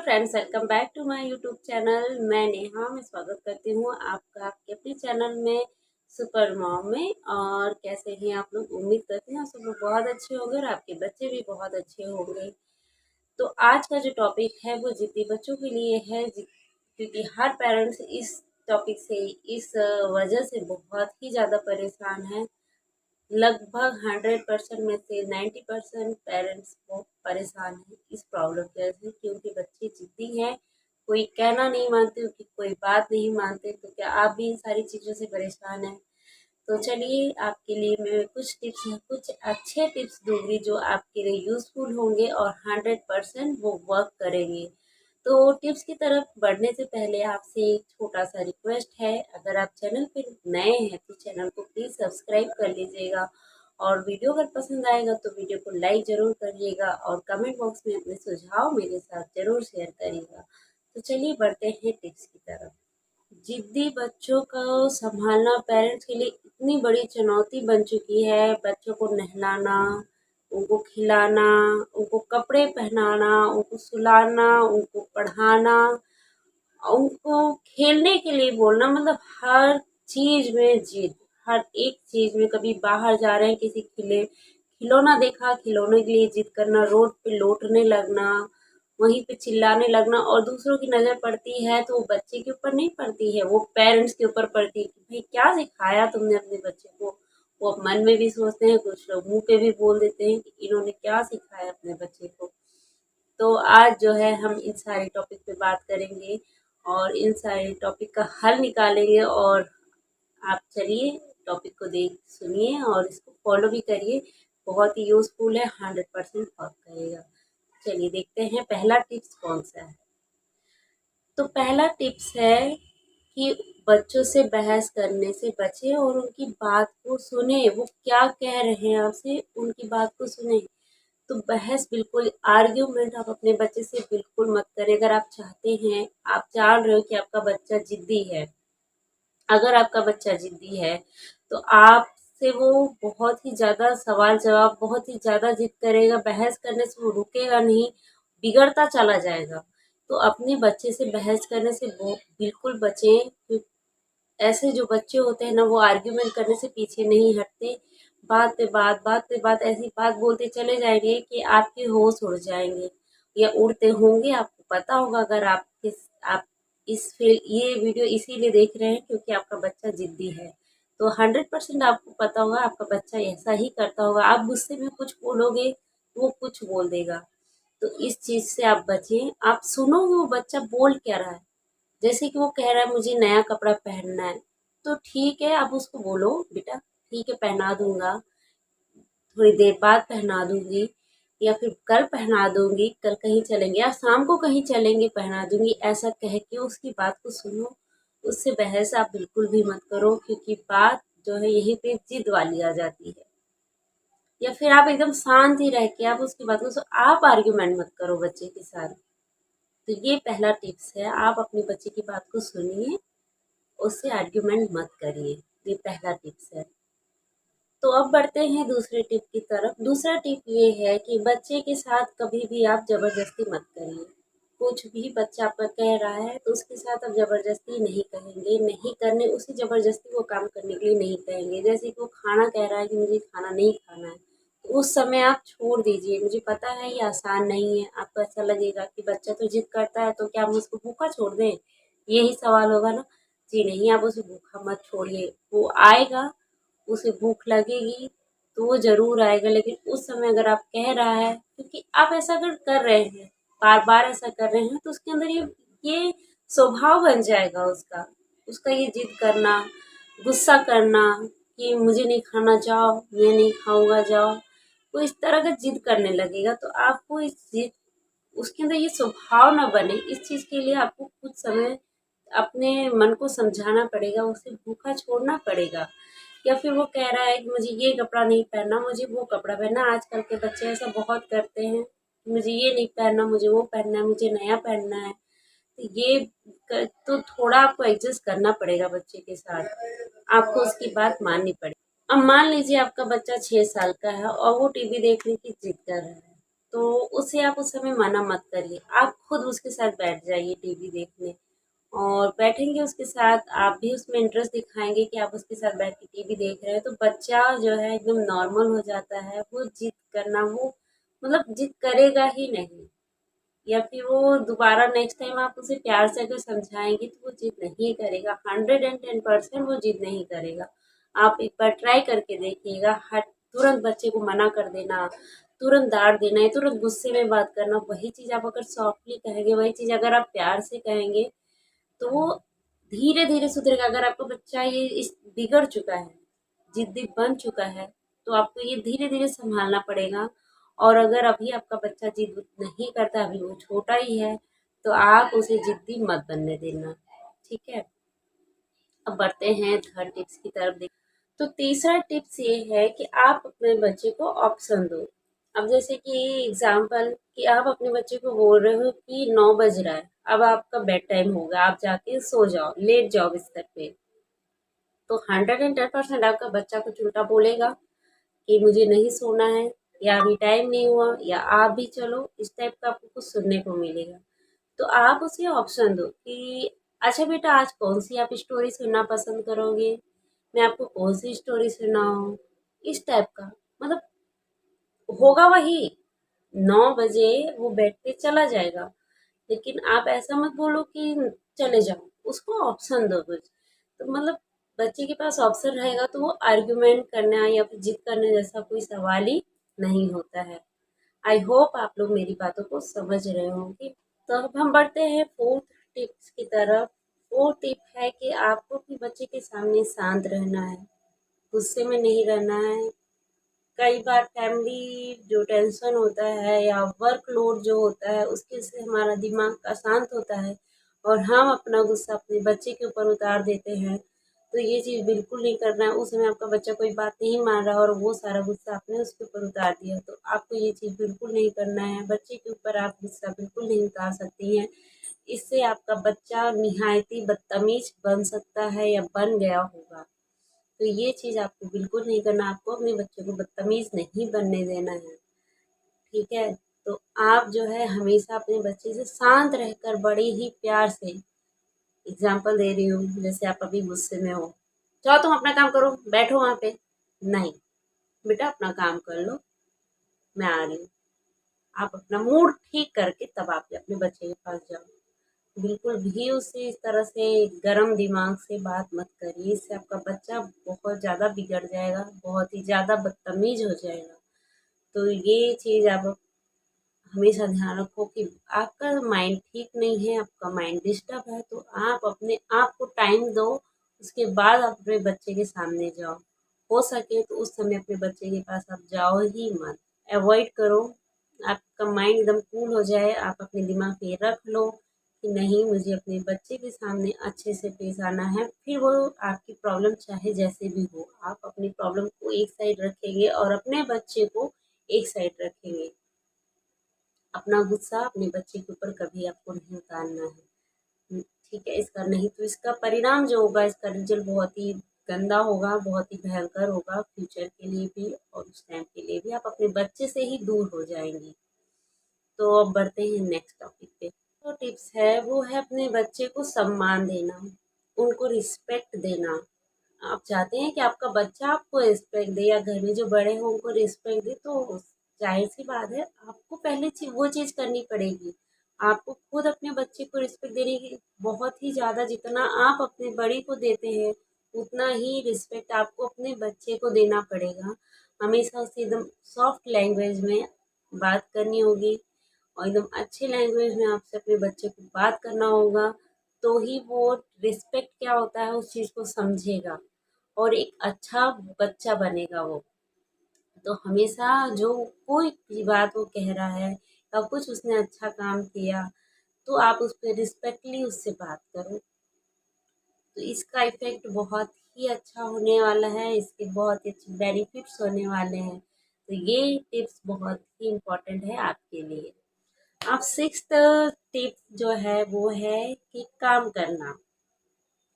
Friends, welcome back to my YouTube channel. मैं नेहा मैं स्वागत करती हूँ आपका आपके अपने चैनल में सुपर मॉम में। और कैसे हैं आप लोग? उम्मीद करते हैं आप सब लोग बहुत अच्छे होंगे और आपके बच्चे भी बहुत अच्छे होंगे। तो आज का जो टॉपिक है वो जिद्दी बच्चों के लिए है, क्योंकि हर पेरेंट्स इस टॉपिक से इस वजह से बहुत ही ज़्यादा परेशान है। लगभग 100% में से 90% पेरेंट्स को परेशान है इस प्रॉब्लम की वजह से, क्योंकि बच्चे जिद्दी हैं, कोई कहना नहीं मानते, उनकी कोई बात नहीं मानते। तो क्या आप भी इन सारी चीज़ों से परेशान हैं? तो चलिए आपके लिए मैं कुछ अच्छे टिप्स दूंगी जो आपके लिए यूज़फुल होंगे और 100% वो वर्क करेंगे। तो टिप्स की तरफ बढ़ने से पहले आपसे एक छोटा सा रिक्वेस्ट है, अगर आप चैनल पे नए हैं तो चैनल को प्लीज़ सब्सक्राइब कर लीजिएगा। और वीडियो अगर पसंद आएगा तो वीडियो को लाइक ज़रूर करिएगा और कमेंट बॉक्स में अपने सुझाव मेरे साथ ज़रूर शेयर करिएगा। तो चलिए बढ़ते हैं टिप्स की तरफ। जिद्दी बच्चों को संभालना पेरेंट्स के लिए इतनी बड़ी चुनौती बन चुकी है। बच्चों को नहलाना, उनको खिलाना, उनको कपड़े पहनाना, उनको सुलाना, उनको पढ़ाना, उनको खेलने के लिए बोलना, मतलब हर चीज़ में जिद। हर एक चीज़ में, कभी बाहर जा रहे हैं, किसी खिलौना देखा, खिलौने के लिए जिद करना, रोड पे लौटने लगना, वहीं पे चिल्लाने लगना। और दूसरों की नज़र पड़ती है तो वो बच्चे के ऊपर नहीं पड़ती है, वो पेरेंट्स के ऊपर पड़ती है कि भाई क्या सिखाया तुमने अपने बच्चे को। वो मन में भी सोचते हैं, कुछ लोग मुंह पे भी बोल देते हैं कि इन्होंने क्या सिखाया अपने बच्चे को। तो आज जो है हम इन सारे टॉपिक पे बात करेंगे और इन सारे टॉपिक का हल निकालेंगे। और आप चलिए टॉपिक को देख सुनिए और इसको फॉलो भी करिए। बहुत ही यूज़फुल है, 100% वर्क करेगा। चलिए देखते हैं पहला टिप्स कौन सा है। तो पहला टिप्स है कि बच्चों से बहस करने से बचें और उनकी बात को सुने। वो क्या कह रहे हैं आपसे, उनकी बात को सुने। तो बहस बिल्कुल, आर्ग्यूमेंट आप अपने बच्चे से बिल्कुल मत करें। अगर आप चाहते हैं, आप जान रहे हो कि आपका बच्चा जिद्दी है, अगर आपका बच्चा जिद्दी है तो आपसे वो बहुत ही ज़्यादा सवाल जवाब, बहुत ही ज़्यादा जिद करेगा। बहस करने से वो रुकेगा नहीं, बिगड़ता चला जाएगा। तो अपने बच्चे से बहस करने से वो बिल्कुल बचें। ऐसे जो बच्चे होते हैं ना, वो आर्ग्यूमेंट करने से पीछे नहीं हटते। बात पे बात ऐसी बात बोलते चले जाएंगे कि आपके होश उड़ जाएंगे या उड़ते होंगे। आपको पता होगा, अगर आप ये वीडियो इसीलिए देख रहे हैं क्योंकि आपका बच्चा जिद्दी है। तो 100% आपको पता होगा आपका बच्चा ऐसा ही करता होगा। आप गुस्से में कुछ बोलोगे, वो कुछ बोल देगा। तो इस चीज़ से आप बचें। आप सुनो वो बच्चा बोल क्या रहा है। जैसे कि वो कह रहा है मुझे नया कपड़ा पहनना है, तो ठीक है, आप उसको बोलो बेटा ठीक है पहना दूंगा, थोड़ी देर बाद पहना दूंगी, या फिर कल पहना दूंगी, कल कहीं चलेंगे या शाम को कहीं चलेंगे पहना दूंगी। ऐसा कह के उसकी बात को सुनो। उससे बहस आप बिल्कुल भी मत करो, क्योंकि बात जो है यहीं पे जिद वाली आ जाती है। या फिर आप एकदम शांत ही रह के आप उसकी बात को आप आर्ग्यूमेंट मत करो बच्चे के साथ। तो ये पहला टिप्स है, आप अपने बच्चे की बात को सुनिए, उससे आर्ग्यूमेंट मत करिए। ये पहला टिप्स है। तो अब बढ़ते हैं दूसरे टिप की तरफ। दूसरा टिप ये है कि बच्चे के साथ कभी भी आप ज़बरदस्ती मत करिए। कुछ भी बच्चा आपका कह रहा है तो उसके साथ आप ज़बरदस्ती नहीं कहेंगे, नहीं करने, उसे ज़बरदस्ती वो काम करने के लिए नहीं कहेंगे। जैसे कि वो खाना कह रहा है कि मुझे खाना नहीं खाना है, तो उस समय आप छोड़ दीजिए। मुझे पता है ये आसान नहीं है, आपको ऐसा लगेगा कि बच्चा तो जिद करता है तो क्या हम उसको भूखा छोड़ दें, यही सवाल होगा ना। जी नहीं, आप उसे भूखा मत छोड़िए। वो आएगा, उसे भूख लगेगी तो वो ज़रूर आएगा। लेकिन उस समय अगर आप कह रहा है, क्योंकि आप ऐसा अगर कर रहे हैं, बार-बार ऐसा कर रहे हैं, तो उसके अंदर ये स्वभाव बन जाएगा उसका। उसका ये ज़िद करना, गुस्सा करना कि मुझे नहीं खाना, जाओ, मैं नहीं खाऊँगा, जाओ। वो इस तरह का ज़िद करने लगेगा। तो आपको इस ज़िद उसके अंदर ये स्वभाव ना बने, इस चीज़ के लिए आपको कुछ समय अपने मन को समझाना पड़ेगा, उसे भूखा छोड़ना पड़ेगा। या फिर वो कह रहा है कि मुझे ये कपड़ा नहीं पहनना, मुझे वो कपड़ा पहनना। आजकल के बच्चे ऐसा बहुत करते हैं, मुझे ये नहीं पहनना, मुझे वो पहनना है, मुझे नया पहनना है। तो तो थोड़ा आपको एडजस्ट करना पड़ेगा बच्चे के साथ, आपको उसकी बात माननी पड़ेगी। अब मान लीजिए आपका बच्चा 6 साल का है और वो टीवी देखने की जिद कर रहा है, तो उसे आप उस समय मना मत करिए, आप खुद उसके साथ बैठ जाइए टीवी देखने। और बैठेंगे उसके साथ, आप भी उसमें इंटरेस्ट दिखाएंगे कि आप उसके साथ बैठ के टीवी देख रहे हैं, तो बच्चा जो है एकदम नॉर्मल हो जाता है। वो जिद करना, वो मतलब जिद करेगा ही नहीं, या फिर वो दोबारा नेक्स्ट टाइम आप उसे प्यार से अगर समझाएंगे तो वो जिद नहीं करेगा। 110% वो जिद नहीं करेगा। आप एक बार ट्राई करके देखिएगा। हर तुरंत बच्चे को मना कर देना, तुरंत डांट देना, या तुरंत गुस्से में बात करना, वही चीज़ आप अगर सॉफ्टली कहेंगे, वही चीज़ अगर आप प्यार से कहेंगे, तो वो धीरे धीरे सुधरेगा। अगर आपका बच्चा ये इस बिगड़ चुका है, जिद्दी बन चुका है, तो आपको ये धीरे धीरे संभालना पड़ेगा। और अगर अभी आपका बच्चा जिद नहीं करता, अभी वो छोटा ही है, तो आप उसे जिद्दी मत बनने देना। ठीक है, अब बढ़ते हैं थर्ड टिप्स की तरफ। देख, तो तीसरा टिप्स ये है कि आप अपने बच्चे को ऑप्शन दो। अब जैसे कि एग्जाम्पल कि आप अपने बच्चे को बोल रहे हो कि 9 बज रहा है, अब आपका बेड टाइम होगा, आप जाके सो जाओ, लेट जाओ बिस्तर पे। तो 110% आपका बच्चा कुछ उल्टा बोलेगा कि मुझे नहीं सोना है, या अभी टाइम नहीं हुआ, या आप भी चलो, इस टाइप का आपको कुछ सुनने को मिलेगा। तो आप उसे ऑप्शन दो कि अच्छा बेटा, आज कौन सी आप स्टोरी सुनना पसंद करोगे, मैं आपको कौन सी स्टोरी सुनाऊं, इस टाइप का। मतलब होगा वही, 9 बजे वो बेड पे चला जाएगा, लेकिन आप ऐसा मत बोलो कि चले जाओ, उसको ऑप्शन दो कुछ। तो मतलब बच्चे के पास ऑप्शन रहेगा तो वो आर्ग्यूमेंट करना या फिर जिद करने जैसा कोई सवाल ही नहीं होता है। आई होप आप लोग मेरी बातों को समझ रहे होंगे। तो अब हम बढ़ते हैं फोर्थ टिप्स की तरफ। फोर्थ टिप है कि आपको अपने बच्चे के सामने शांत रहना है, गुस्से में नहीं रहना है। कई बार फैमिली जो टेंशन होता है या वर्कलोड जो होता है, उसके से हमारा दिमाग अशांत होता है और हम अपना गुस्सा अपने बच्चे के ऊपर उतार देते हैं। तो ये चीज़ बिल्कुल नहीं करना है। उस समय आपका बच्चा कोई बात नहीं मान रहा और वो सारा गुस्सा आपने उसके ऊपर उतार दिया, तो आपको ये चीज़ बिल्कुल नहीं करना है। बच्चे के ऊपर आप गुस्सा बिल्कुल नहीं उतार सकती हैं। इससे आपका बच्चा निहायती बदतमीज बन सकता है या बन गया होगा। तो ये चीज़ आपको बिल्कुल नहीं करना, आपको अपने बच्चे को बदतमीज़ नहीं बनने देना है, ठीक है? तो आप जो है हमेशा अपने बच्चे से शांत रहकर बड़े ही प्यार से, एग्ज़ाम्पल दे रही हूँ, जैसे आप अभी गुस्से में हो, जाओ तुम अपना काम करो, बैठो वहाँ पे। नहीं, बेटा अपना काम कर लो, मैं आ रही हूँ। आप अपना मूड ठीक करके तब आप अपने बच्चे के पास जाओ। बिल्कुल भी उससे इस तरह से गरम दिमाग से बात मत करिए, इससे आपका बच्चा बहुत ज़्यादा बिगड़ जाएगा, बहुत ही ज़्यादा बदतमीज हो जाएगा। तो ये चीज़ आप हमेशा ध्यान रखो कि आपका माइंड ठीक नहीं है, आपका माइंड डिस्टर्ब है, तो आप अपने आप को टाइम दो, उसके बाद आप अपने बच्चे के सामने जाओ। हो सके तो उस समय अपने बच्चे के पास आप जाओ ही मत, अवॉइड करो। आपका माइंड एकदम कूल हो जाए, आप अपने दिमाग में ये रख लो कि नहीं, मुझे अपने बच्चे के सामने अच्छे से पेश आना है। फिर वो आपकी प्रॉब्लम चाहे जैसे भी हो, आप अपनी प्रॉब्लम को एक साइड रखेंगे और अपने बच्चे को एक साइड रखेंगे। अपना गुस्सा अपने बच्चे के ऊपर कभी आपको नहीं उतारना है। ठीक है, इसका नहीं तो इसका परिणाम जो होगा, इसका रिजल्ट बहुत ही गंदा होगा, बहुत ही भयंकर होगा फ्यूचर के लिए भी और उस टाइम के लिए भी। आप अपने बच्चे से ही दूर हो जाएंगी। तो अब बढ़ते हैं नेक्स्ट टॉपिक पे। तो टिप्स है वो है अपने बच्चे को सम्मान देना, उनको रिस्पेक्ट देना। आप चाहते हैं कि आपका बच्चा आपको रिस्पेक्ट दे या घर में जो बड़े हों उनको रिस्पेक्ट दे, तो जाहिर सी बात है आपको पहले वो चीज़ करनी पड़ेगी। आपको खुद अपने बच्चे को रिस्पेक्ट देने की बहुत ही ज़्यादा, जितना आप अपने बड़े को देते हैं उतना ही रिस्पेक्ट आपको अपने बच्चे को देना पड़ेगा। हमेशा उससे एकदम सॉफ्ट लैंग्वेज में बात करनी होगी और एकदम अच्छे लैंग्वेज में आपसे अपने बच्चे को बात करना होगा, तो ही वो रिस्पेक्ट क्या होता है उस चीज़ को समझेगा और एक अच्छा बच्चा बनेगा वो। तो हमेशा जो कोई भी बात वो कह रहा है या कुछ उसने अच्छा काम किया, तो आप उस पर रिस्पेक्टली उससे बात करो। तो इसका इफ़ेक्ट बहुत ही अच्छा होने वाला है, इसके बहुत ही अच्छे बेनिफिट्स होने वाले हैं। तो ये टिप्स बहुत ही इम्पोर्टेंट है आपके लिए। अब सिक्स्थ टिप जो है वो है कि काम करना,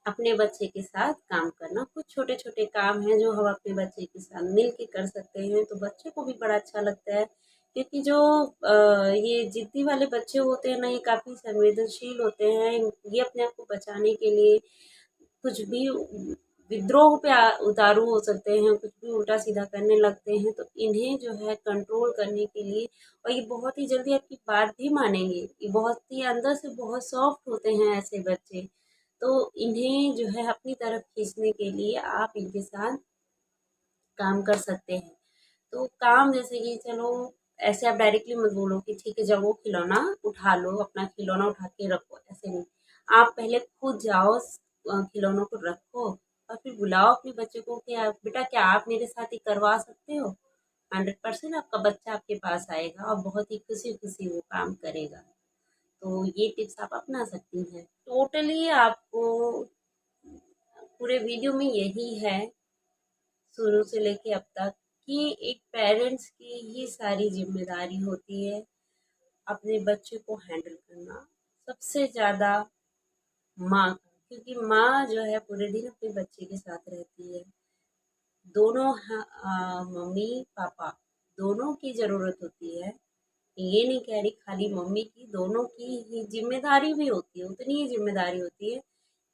अपने बच्चे के साथ काम करना। कुछ छोटे छोटे काम हैं जो हम अपने बच्चे के साथ मिल के कर सकते हैं, तो बच्चे को भी बड़ा अच्छा लगता है क्योंकि जो ये ज़िद्दी वाले बच्चे होते हैं ना, ये काफ़ी संवेदनशील होते हैं। ये अपने आप को बचाने के लिए कुछ भी विद्रोह पे उतारू हो सकते हैं, कुछ भी उल्टा-सीधा करने लगते हैं। तो इन्हें जो है कंट्रोल करने के लिए, और ये बहुत ही जल्दी आपकी बात भी मानेंगे। ये बहुत ही अंदर से बहुत सॉफ्ट होते हैं ऐसे बच्चे। तो इन्हें जो है अपनी तरफ खींचने के लिए आप इनके साथ काम कर सकते हैं। तो काम जैसे कि चलो, ऐसे आप डायरेक्टली मत बोलो कि ठीक है जब वो खिलौना उठा लो, अपना खिलौना उठा के रखो, ऐसे नहीं। आप पहले खुद जाओ, खिलौनों को रखो और फिर बुलाओ अपने बच्चे को कि बेटा क्या आप मेरे साथ ही करवा सकते हो। 100% आपका बच्चा आपके पास आएगा और बहुत ही खुशी खुशी वो काम करेगा। तो ये टिप्स आप अपना सकती हैं। टोटली आपको पूरे वीडियो में यही है, शुरू से लेके अब तक, कि एक पेरेंट्स की ही सारी जिम्मेदारी होती है अपने बच्चे को हैंडल करना, सबसे ज़्यादा माँ का, क्योंकि माँ जो है पूरे दिन अपने बच्चे के साथ रहती है। दोनों मम्मी पापा दोनों की ज़रूरत होती है। ये नहीं कह रही खाली मम्मी की, दोनों की ही जिम्मेदारी भी होती है, उतनी ही जिम्मेदारी होती है।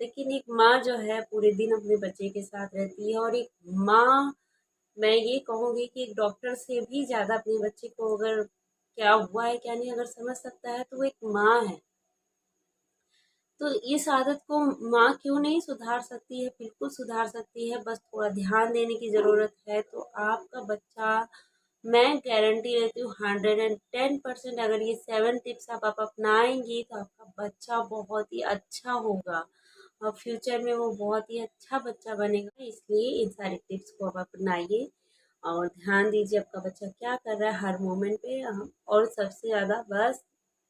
लेकिन एक माँ जो है पूरे दिन अपने बच्चे के साथ रहती है, और एक माँ, मैं ये कहूँगी कि एक डॉक्टर से भी ज़्यादा अपने बच्चे को अगर क्या हुआ है क्या नहीं अगर समझ सकता है तो वो एक माँ है। तो इस आदत को माँ क्यों नहीं सुधार सकती है, बिल्कुल सुधार सकती है, बस थोड़ा ध्यान देने की ज़रूरत है। तो आपका बच्चा, मैं गारंटी देती हूँ 110%, अगर ये 7 टिप्स आप अपनाएंगी तो आपका बच्चा बहुत ही अच्छा होगा और फ्यूचर में वो बहुत ही अच्छा बच्चा बनेगा। इसलिए इन सारे टिप्स को आप अपनाइए और ध्यान दीजिए आपका बच्चा क्या कर रहा है हर मोमेंट पे। और सबसे ज़्यादा बस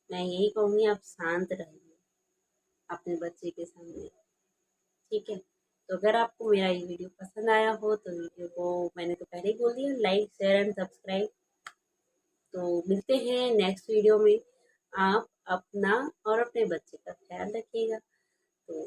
मैं यही कहूँगी, आप शांत रहिए अपने बच्चे के सामने, ठीक है। तो अगर आपको मेरा ये वीडियो पसंद आया हो तो वीडियो को, मैंने तो पहले ही बोल दिया, लाइक शेयर एंड सब्सक्राइब। तो मिलते हैं नेक्स्ट वीडियो में। आप अपना और अपने बच्चे का ख्याल रखिएगा। तो